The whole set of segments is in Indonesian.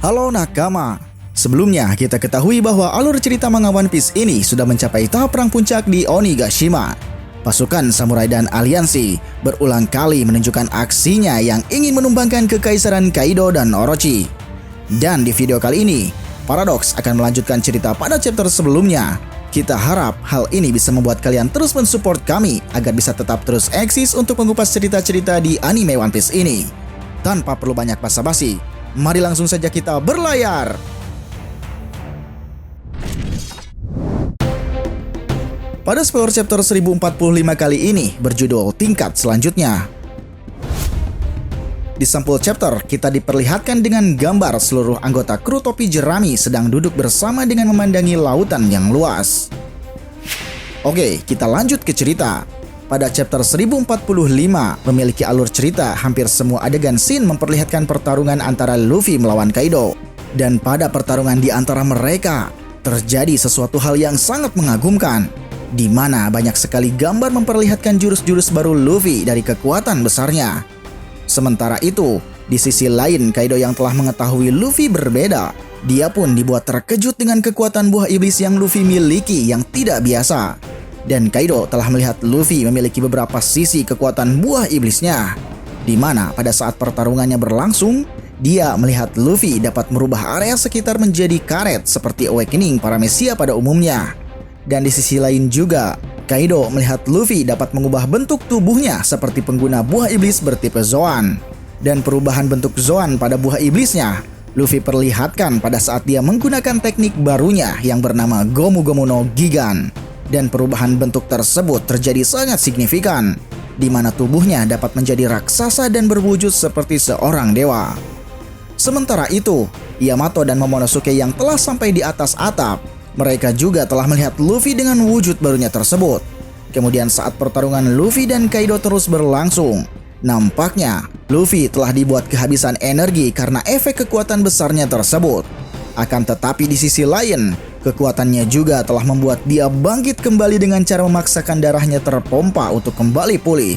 Halo nakama. Sebelumnya kita ketahui bahwa alur cerita manga One Piece ini sudah mencapai tahap perang puncak di Onigashima. Pasukan samurai dan aliansi berulang kali menunjukkan aksinya yang ingin menumbangkan kekaisaran Kaido dan Orochi. Dan di video kali ini, Paradox akan melanjutkan cerita pada chapter sebelumnya. Kita harap hal ini bisa membuat kalian terus mensupport kami agar bisa tetap terus eksis untuk mengupas cerita-cerita di anime One Piece ini. Tanpa perlu banyak basa-basi, mari langsung saja kita berlayar. Pada spoiler chapter 1045 kali ini berjudul Tingkat Selanjutnya. Di sampul chapter, kita diperlihatkan dengan gambar seluruh anggota kru topi jerami sedang duduk bersama dengan memandangi lautan yang luas. Oke, kita lanjut ke cerita. Pada chapter 1045 memiliki alur cerita hampir semua adegan scene memperlihatkan pertarungan antara Luffy melawan Kaido. Dan pada pertarungan di antara mereka, terjadi sesuatu hal yang sangat mengagumkan, di mana banyak sekali gambar memperlihatkan jurus-jurus baru Luffy dari kekuatan besarnya. Sementara itu, di sisi lain Kaido yang telah mengetahui Luffy berbeda, dia pun dibuat terkejut dengan kekuatan buah iblis yang Luffy miliki yang tidak biasa. Dan Kaido telah melihat Luffy memiliki beberapa sisi kekuatan buah iblisnya, di mana pada saat pertarungannya berlangsung, dia melihat Luffy dapat merubah area sekitar menjadi karet seperti Awakening para Mesia pada umumnya. Dan di sisi lain juga, Kaido melihat Luffy dapat mengubah bentuk tubuhnya seperti pengguna buah iblis bertipe Zoan. Dan perubahan bentuk Zoan pada buah iblisnya, Luffy perlihatkan pada saat dia menggunakan teknik barunya yang bernama Gomu Gomu no Gigan. Dan perubahan bentuk tersebut terjadi sangat signifikan, di mana tubuhnya dapat menjadi raksasa dan berwujud seperti seorang dewa. Sementara itu, Yamato dan Momonosuke yang telah sampai di atas atap, mereka juga telah melihat Luffy dengan wujud barunya tersebut. Kemudian saat pertarungan Luffy dan Kaido terus berlangsung, nampaknya Luffy telah dibuat kehabisan energi karena efek kekuatan besarnya tersebut. Akan tetapi di sisi lain, kekuatannya juga telah membuat dia bangkit kembali dengan cara memaksakan darahnya terpompa untuk kembali pulih.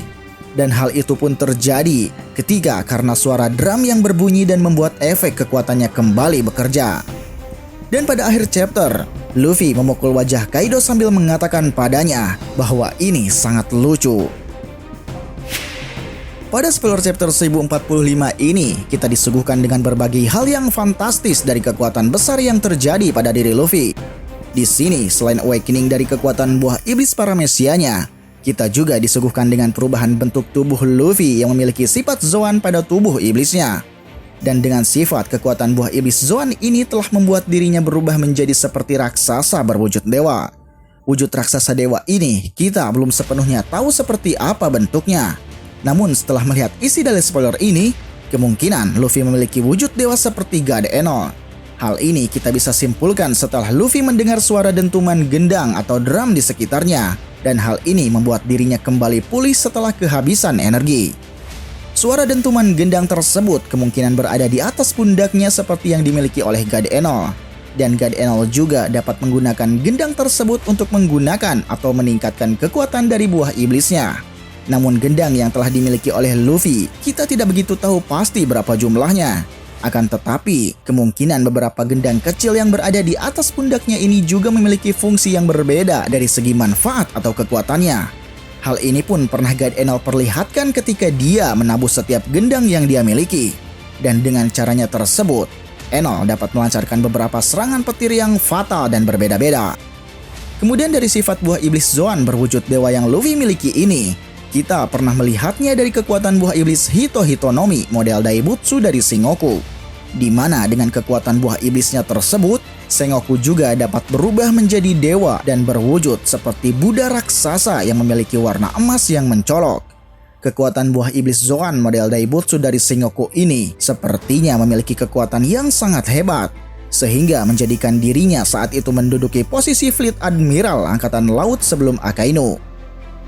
Dan hal itu pun terjadi ketika karena suara drum yang berbunyi dan membuat efek kekuatannya kembali bekerja. Dan pada akhir chapter, Luffy memukul wajah Kaido sambil mengatakan padanya bahwa ini sangat lucu. Pada spoiler chapter 1045 ini, kita disuguhkan dengan berbagai hal yang fantastis dari kekuatan besar yang terjadi pada diri Luffy. Di sini, selain awakening dari kekuatan buah iblis para mesianya, kita juga disuguhkan dengan perubahan bentuk tubuh Luffy yang memiliki sifat Zoan pada tubuh iblisnya. Dan dengan sifat kekuatan buah iblis Zoan ini telah membuat dirinya berubah menjadi seperti raksasa berwujud dewa. Wujud raksasa dewa ini kita belum sepenuhnya tahu seperti apa bentuknya. Namun setelah melihat isi dari spoiler ini, kemungkinan Luffy memiliki wujud dewa seperti God Enel. Hal ini kita bisa simpulkan setelah Luffy mendengar suara dentuman gendang atau drum di sekitarnya, dan hal ini membuat dirinya kembali pulih setelah kehabisan energi. Suara dentuman gendang tersebut kemungkinan berada di atas pundaknya seperti yang dimiliki oleh God Enel. Dan God Enel juga dapat menggunakan gendang tersebut untuk menggunakan atau meningkatkan kekuatan dari buah iblisnya. Namun gendang yang telah dimiliki oleh Luffy, kita tidak begitu tahu pasti berapa jumlahnya. Akan tetapi, kemungkinan beberapa gendang kecil yang berada di atas pundaknya ini juga memiliki fungsi yang berbeda dari segi manfaat atau kekuatannya. Hal ini pun pernah God Enel perlihatkan ketika dia menabuh setiap gendang yang dia miliki. Dan dengan caranya tersebut, Enel dapat melancarkan beberapa serangan petir yang fatal dan berbeda-beda. Kemudian dari sifat buah iblis Zoan berwujud dewa yang Luffy miliki ini, kita pernah melihatnya dari kekuatan buah iblis Hito Hitonomi model Daibutsu dari Sengoku, di mana dengan kekuatan buah iblisnya tersebut, Sengoku juga dapat berubah menjadi dewa dan berwujud seperti Buddha raksasa yang memiliki warna emas yang mencolok. Kekuatan buah iblis Zoan model Daibutsu dari Sengoku ini sepertinya memiliki kekuatan yang sangat hebat, sehingga menjadikan dirinya saat itu menduduki posisi Fleet Admiral Angkatan Laut sebelum Akainu.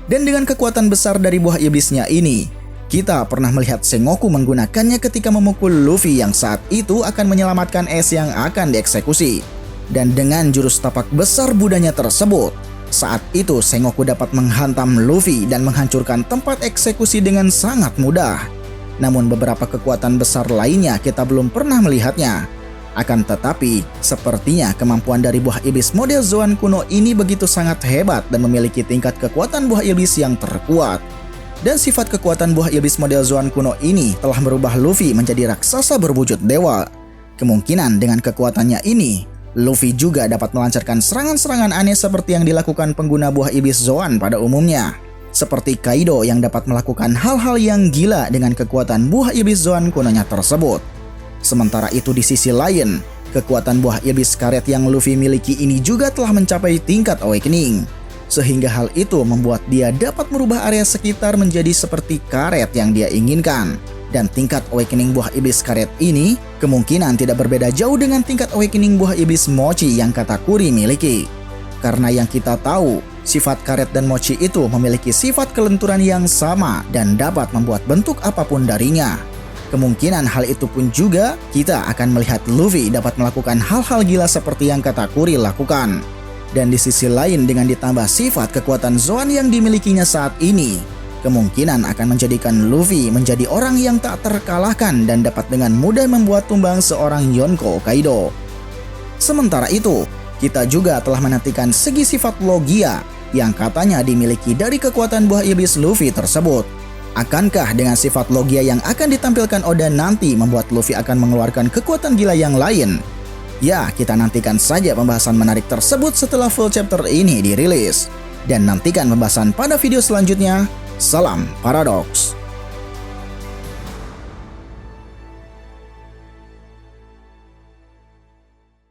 Dan dengan kekuatan besar dari buah iblisnya ini, kita pernah melihat Sengoku menggunakannya ketika memukul Luffy yang saat itu akan menyelamatkan Ace yang akan dieksekusi. Dan dengan jurus tapak besar Budanya tersebut, saat itu Sengoku dapat menghantam Luffy dan menghancurkan tempat eksekusi dengan sangat mudah. Namun beberapa kekuatan besar lainnya kita belum pernah melihatnya. Akan tetapi, sepertinya kemampuan dari buah iblis model Zoan kuno ini begitu sangat hebat dan memiliki tingkat kekuatan buah iblis yang terkuat. Dan sifat kekuatan buah iblis model Zoan kuno ini telah merubah Luffy menjadi raksasa berwujud dewa. Kemungkinan dengan kekuatannya ini, Luffy juga dapat melancarkan serangan-serangan aneh seperti yang dilakukan pengguna buah iblis Zoan pada umumnya. Seperti Kaido yang dapat melakukan hal-hal yang gila dengan kekuatan buah iblis Zoan kunonya tersebut. Sementara itu di sisi lain, kekuatan buah iblis karet yang Luffy miliki ini juga telah mencapai tingkat awakening. Sehingga hal itu membuat dia dapat merubah area sekitar menjadi seperti karet yang dia inginkan. Dan tingkat awakening buah iblis karet ini kemungkinan tidak berbeda jauh dengan tingkat awakening buah iblis Mochi yang Katakuri miliki. Karena yang kita tahu, sifat karet dan Mochi itu memiliki sifat kelenturan yang sama dan dapat membuat bentuk apapun darinya. Kemungkinan hal itu pun juga kita akan melihat Luffy dapat melakukan hal-hal gila seperti yang Katakuri lakukan. Dan di sisi lain dengan ditambah sifat kekuatan Zoan yang dimilikinya saat ini, kemungkinan akan menjadikan Luffy menjadi orang yang tak terkalahkan dan dapat dengan mudah membuat tumbang seorang Yonko Kaido. Sementara itu, kita juga telah menantikan segi sifat Logia yang katanya dimiliki dari kekuatan buah iblis Luffy tersebut. Akankah dengan sifat Logia yang akan ditampilkan Oda nanti membuat Luffy akan mengeluarkan kekuatan gila yang lain? Ya, kita nantikan saja pembahasan menarik tersebut setelah full chapter ini dirilis. Dan nantikan pembahasan pada video selanjutnya. Salam Paradox.